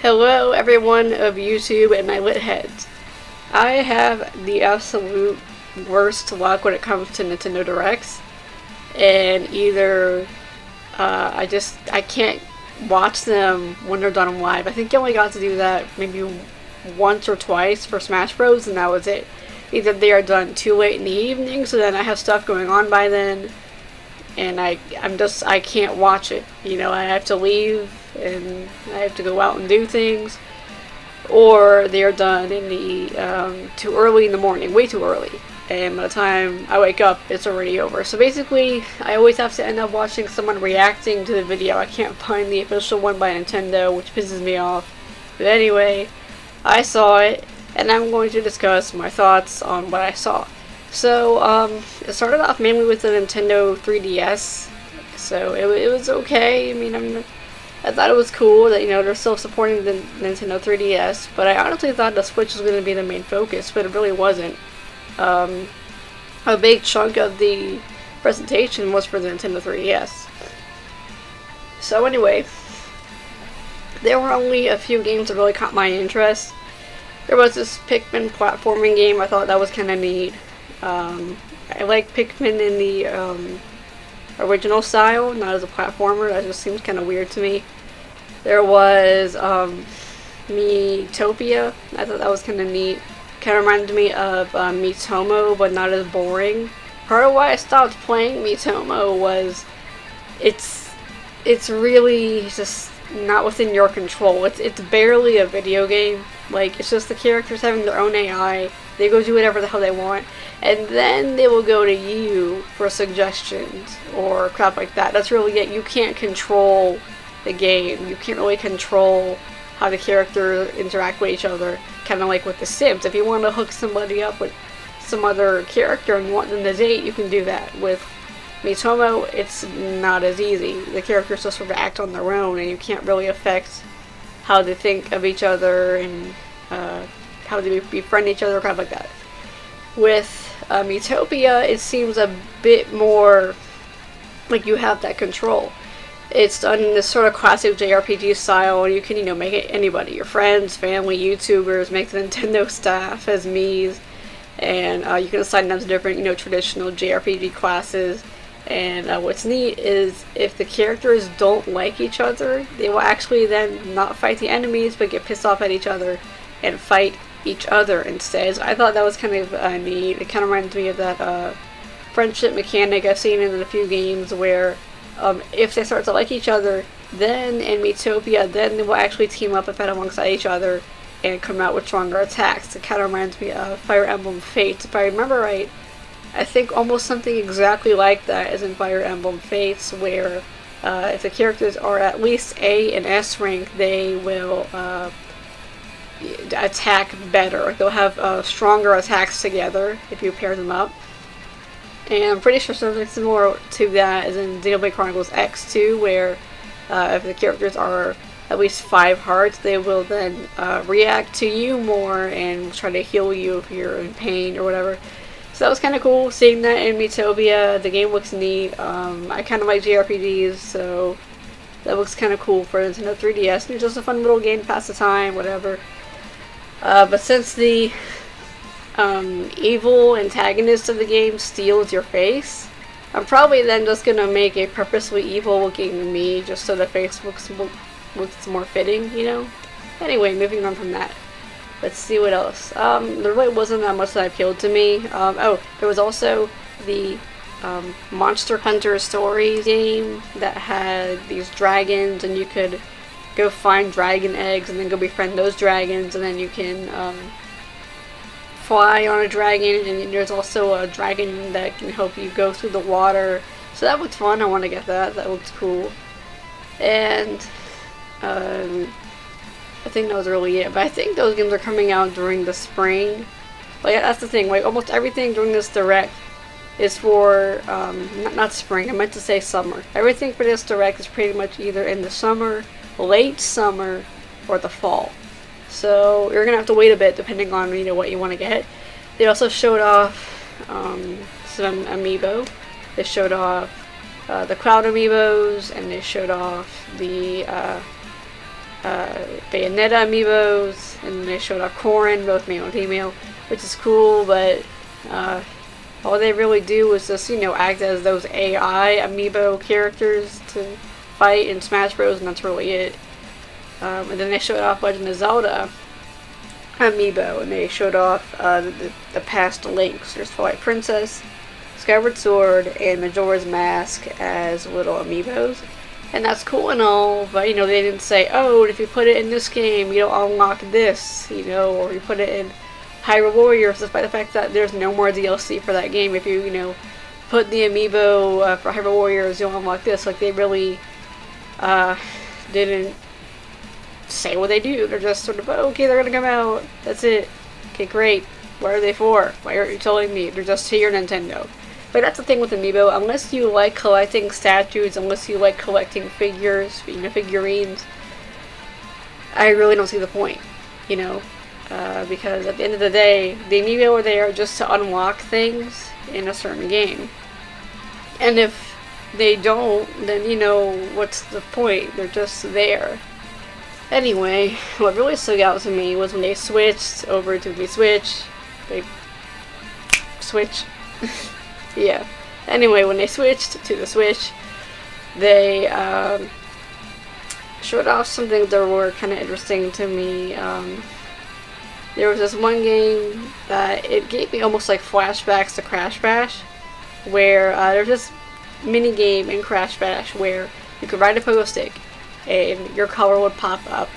Hello everyone of YouTube and my lit heads. I have the absolute worst luck when it comes to Nintendo Directs, and either I can't watch them when they're done live. I think I only got to do that maybe once or twice for Smash Bros, and that was it. Either they are done too late in the evening, so then I have stuff going on by then, and I can't watch it. You know, I have to leave and I have to go out and do things, or they are done in the too early in the morning, way too early, and by the time I wake up it's already over. So basically I always have to end up watching someone reacting to the video. I can't find the official one by Nintendo, which pisses me off. But anyway, I saw it and I'm going to discuss my thoughts on what I saw. So it started off mainly with the Nintendo 3DS, so it was okay. I mean, I thought it was cool that, you know, they're still supporting the Nintendo 3DS, but I honestly thought the Switch was going to be the main focus, but it really wasn't. A big chunk of the presentation was for the Nintendo 3DS. So anyway, there were only a few games that really caught my interest. There was this Pikmin platforming game. I thought that was kind of neat. I like Pikmin in the original style, not as a platformer. That just seems kind of weird to me. There was Miitopia. I thought that was kind of neat. Kind of reminded me of Miitomo, but not as boring. Part of why I stopped playing Miitomo was it's really just not within your control. It's barely a video game. Like, it's just the characters having their own AI. They go do whatever the hell they want, and then they will go to you for suggestions or crap like that. That's really it. You can't control the game. You can't really control how the characters interact with each other. Kind of like with The Sims. If you want to hook somebody up with some other character and you want them to date, you can do that. With Miitomo, it's not as easy. The characters just sort of act on their own, and you can't really affect how they think of each other and how they befriend each other, crap like that. With Miitopia, it seems a bit more like you have that control. It's done in this sort of classic JRPG style, and you can, you know, make it anybody, your friends, family, YouTubers, make the Nintendo staff as Miis, and you can assign them to different, you know, traditional JRPG classes. And what's neat is if the characters don't like each other, they will actually then not fight the enemies, but get pissed off at each other and fight each other instead. So I thought that was kind of neat. It kind of reminds me of that friendship mechanic I've seen in a few games where if they start to like each other, then in Miitopia, then they will actually team up and fight alongside each other and come out with stronger attacks. It kind of reminds me of Fire Emblem Fates. If I remember right, I think almost something exactly like that is in Fire Emblem Fates, where if the characters are at least A and S rank, they will attack better. They'll have stronger attacks together if you pair them up. And I'm pretty sure something similar to that is in Xenoblade Chronicles X2, where if the characters are at least 5 hearts, they will then react to you more and try to heal you if you're in pain or whatever. So that was kind of cool seeing that in Miitopia. The game looks neat. I kind of like JRPGs, so that looks kind of cool for Nintendo 3DS. It's just a fun little game to pass the time, whatever. But since the evil antagonist of the game steals your face, I'm probably then just gonna make a purposely evil looking me just so the face looks more fitting, you know? Anyway, moving on from that. Let's see what else. There really wasn't that much that appealed to me. Oh, there was also the Monster Hunter Stories game that had these dragons, and you could go find dragon eggs and then go befriend those dragons, and then you can fly on a dragon, and there's also a dragon that can help you go through the water. So that looked fun. I want to get that. That looked cool. And I think that was really it. But I think those games are coming out during the spring. Like, that's the thing. Like, almost everything during this direct is for not spring. I meant to say summer. Everything for this direct is pretty much either in the summer, late summer, or the fall. So you're gonna have to wait a bit depending on, you know, what you want to get. They also showed off some amiibo. They showed off the Cloud amiibos, and they showed off the Bayonetta amiibos, and they showed off Corrin, both male and female, which is cool, but all they really do is just, act as those AI amiibo characters to fight in Smash Bros, and that's really it. And then they showed off Legend of Zelda amiibo, and they showed off the past links. There's Twilight Princess, Skyward Sword, and Majora's Mask as little amiibos. And that's cool and all, but they didn't say, oh, if you put it in this game, you don't unlock this, or you put it in Hyrule Warriors, despite the fact that there's no more DLC for that game. If you, put the amiibo for Hyrule Warriors, you'll unlock this. Like, they really didn't say what they do. They're just sort of, oh, okay, they're gonna come out. That's it. Okay, great. What are they for? Why aren't you telling me? They're just here, Nintendo. But that's the thing with Amiibo. Unless you like collecting statues, unless you like collecting figures, figurines, I really don't see the point, because at the end of the day, the Amiibo are there just to unlock things in a certain game. And if they don't, then, what's the point? They're just there. Anyway, what really stuck out to me was when they switched over to the Switch. Yeah. Anyway, when they switched to the Switch, they showed off something that were kind of interesting to me. There was this one game that it gave me almost like flashbacks to Crash Bash, where there's this mini game in Crash Bash where you could ride a pogo stick and your color would pop up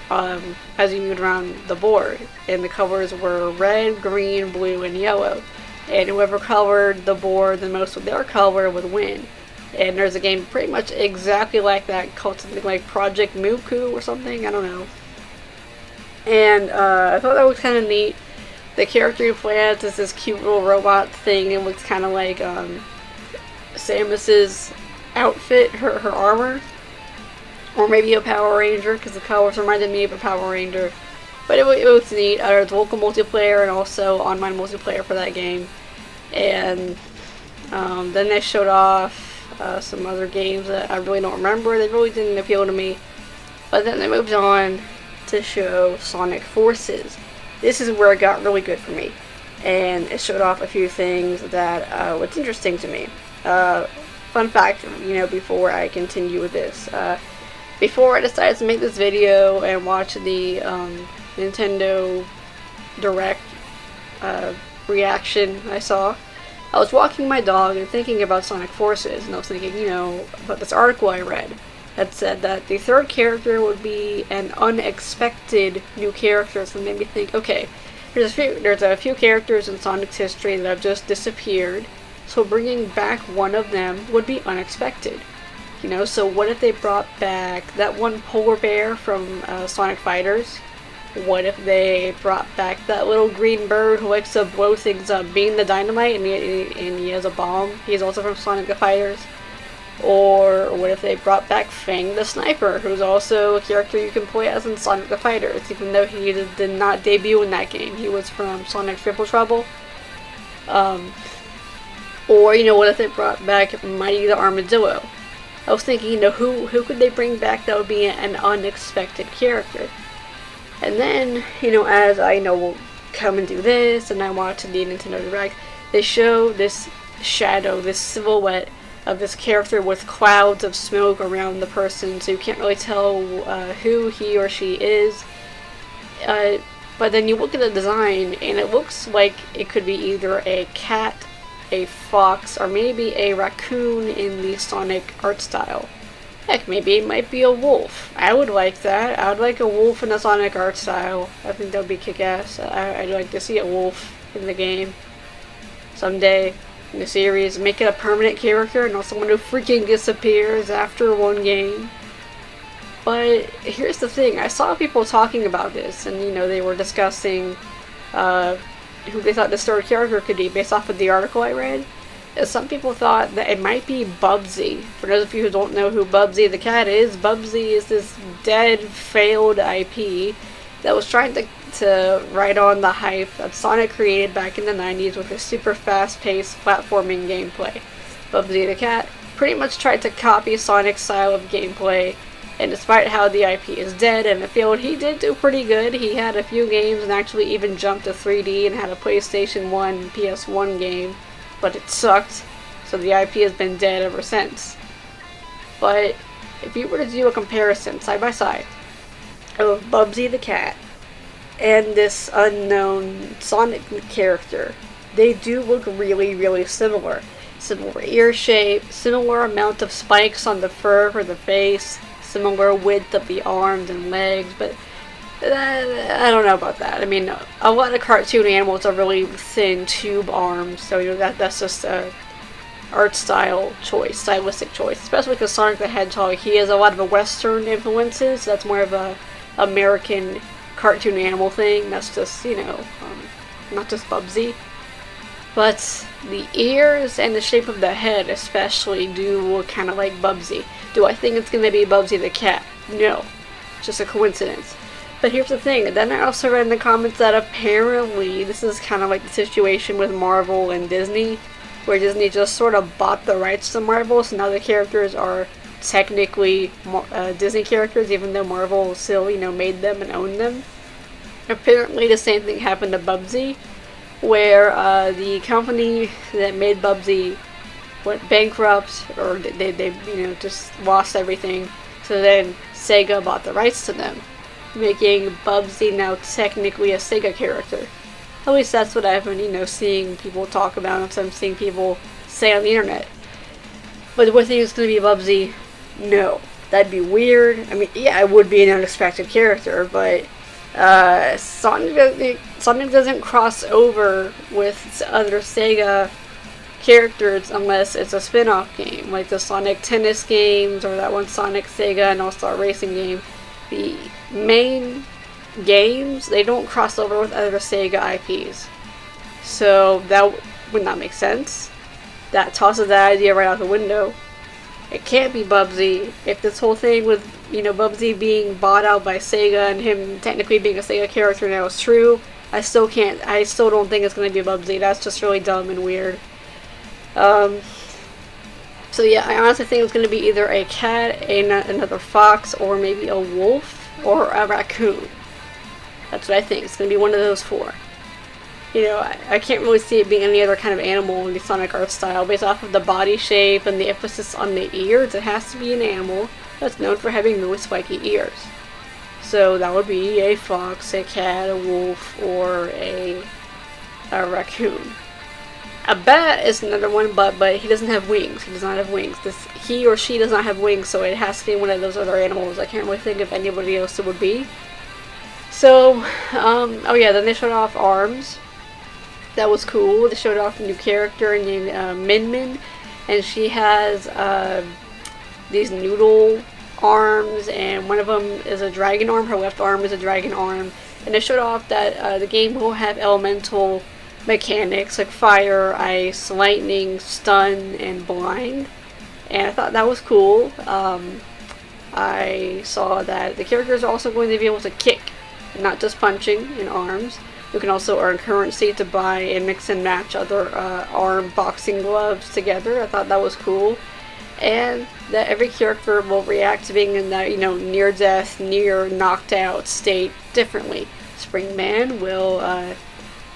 as you moved around the board, and the colors were red, green, blue, and yellow. And whoever colored the board the most with their color would win. And there's a game pretty much exactly like that called something like Project Muku or something, I don't know. And I thought that was kind of neat. The character you play as is this cute little robot thing. It looks kind of like Samus's outfit, her armor. Or maybe a Power Ranger, because the colors reminded me of a Power Ranger. But it was neat. There's local multiplayer and also online multiplayer for that game. And then they showed off some other games that I really don't remember. They really didn't appeal to me. But then they moved on to show Sonic Forces. This is where it got really good for me. And it showed off a few things that was interesting to me. Fun fact, before I continue with this. Before I decided to make this video and watch the Nintendo Direct reaction I saw, I was walking my dog and thinking about Sonic Forces, and I was thinking, about this article I read that said that the third character would be an unexpected new character. So it made me think, okay, there's a few characters in Sonic's history that have just disappeared, so bringing back one of them would be unexpected. So what if they brought back that one polar bear from Sonic Fighters? What if they brought back that little green bird who likes to blow things up, being the dynamite, and he has a bomb? He's also from Sonic the Fighters. Or what if they brought back Fang the Sniper, who's also a character you can play as in Sonic the Fighters, even though he did not debut in that game. He was from Sonic Triple Trouble. Or, what if they brought back Mighty the Armadillo? I was thinking, who could they bring back that would be an unexpected character? And then, as I will come and do this, and I watch the Nintendo Direct, they show this shadow, this silhouette of this character with clouds of smoke around the person, so you can't really tell who he or she is. But then you look at the design, and it looks like it could be either a cat, a fox, or maybe a raccoon in the Sonic art style. Heck, maybe it might be a wolf. I would like that. I would like a wolf in the Sonic art style. I think that would be kick-ass. I'd like to see a wolf in the game someday in the series. Make it a permanent character, not someone who freaking disappears after one game. But here's the thing. I saw people talking about this, and they were discussing who they thought this third character could be based off of the article I read. Some people thought that it might be Bugsy. For those of you who don't know who Bugsy the cat is, Bugsy is this dead, failed IP that was trying to ride on the hype that Sonic created back in the 90s with a super fast-paced platforming gameplay. Bugsy the cat pretty much tried to copy Sonic's style of gameplay And despite how the IP is dead and it failed, he did do pretty good. He had a few games and actually even jumped to 3D and had a PlayStation 1, PS1 game, but it sucked. So the IP has been dead ever since. But if you were to do a comparison side by side of Bugsy the cat and this unknown Sonic character, they do look really, really similar. Similar ear shape, similar amount of spikes on the fur for the face, similar width of the arms and legs, but I don't know about that. I mean, a lot of cartoon animals are really thin tube arms, so that's just a art style choice, stylistic choice, especially because Sonic the Hedgehog, he has a lot of a Western influences, so that's more of a American cartoon animal thing. That's just, not just Bugsy. But the ears and the shape of the head especially do look kind of like Bugsy. Do I think it's going to be Bugsy the cat? No. Just a coincidence. But here's the thing. Then I also read in the comments that apparently this is kind of like the situation with Marvel and Disney, where Disney just sort of bought the rights to Marvel, so now the characters are technically Disney characters, even though Marvel still, made them and owned them. Apparently the same thing happened to Bugsy, where the company that made Bugsy went bankrupt, or they just lost everything. So then Sega bought the rights to them, making Bugsy now technically a Sega character. At least that's what I've been, seeing people talk about, and I'm seeing people say on the internet. But do I think it's going to be Bugsy? No. That'd be weird. I mean, yeah, it would be an unexpected character, but Sonic doesn't cross over with other Sega characters unless it's a spin-off game, like the Sonic Tennis games or that one Sonic Sega and All-Star Racing game. The main games, they don't cross over with other Sega IPs. So that would not make sense. That tosses that idea right out the window. It can't be Bugsy. If this whole thing with, Bugsy being bought out by Sega and him technically being a Sega character now is true, I still don't think it's going to be Bugsy. That's just really dumb and weird. So yeah, I honestly think it's going to be either a cat, another fox, or maybe a wolf, or a raccoon. That's what I think. It's going to be one of those four. I can't really see it being any other kind of animal in the Sonic art style. Based off of the body shape and the emphasis on the ears, it has to be an animal that's known for having really spiky ears. So that would be a fox, a cat, a wolf, or a raccoon. A bat is another one, but he doesn't have wings. He does not have wings. He or she does not have wings, so it has to be one of those other animals. I can't really think of anybody else it would be. So, then they showed off arms. That was cool. They showed off a new character named Min Min, and she has these noodle arms, and one of them is a dragon arm. Her left arm is a dragon arm, and they showed off that the game will have elemental mechanics like fire, ice, lightning, stun, and blind, and I thought that was cool. I saw that the characters are also going to be able to kick, not just punching in arms. You can also earn currency to buy and mix and match other arm boxing gloves together. I thought that was cool. And that every character will react to being in that, near death, near knocked out state differently. Springman will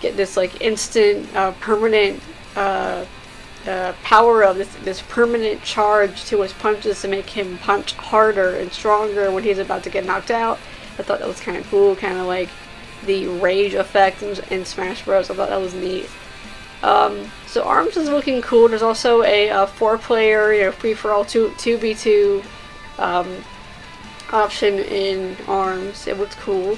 get this instant permanent power of this permanent charge to his punches to make him punch harder and stronger when he's about to get knocked out. I thought that was kind of cool, kind of like the rage effect in Smash Bros. I thought that was neat. So Arms is looking cool. There's also a 4-player, free-for-all 2v2 option in Arms. It looks cool.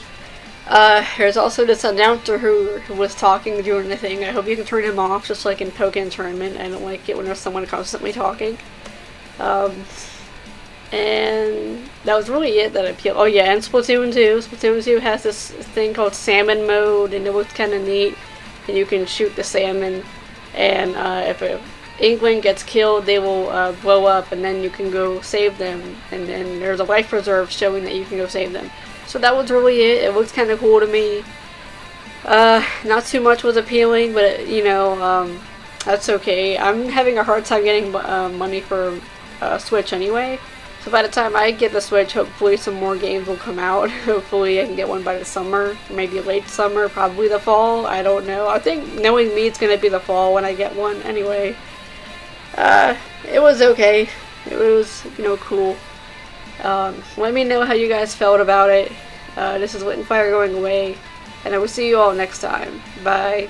There's also this announcer who was talking during the thing. I hope you can turn him off, just like in Pokken Tournament. I don't like it when there's someone constantly talking. And that was really it that appealed. Oh yeah, and Splatoon 2. Splatoon 2 has this thing called Salmon Mode, and it looks kind of neat. And you can shoot the salmon, and if an Inkling gets killed, they will blow up, and then you can go save them. And then there's a life preserve showing that you can go save them. So that was really it. It looks kind of cool to me. Not too much was appealing, but that's okay. I'm having a hard time getting money for Switch anyway. So by the time I get the Switch, hopefully some more games will come out. Hopefully I can get one by the summer, maybe late summer, probably the fall. I don't know. I think, knowing me, it's gonna be the fall when I get one. Anyway, it was okay. It was, cool. Let me know how you guys felt about it. This is Lit and Fire going away, and I will see you all next time. Bye.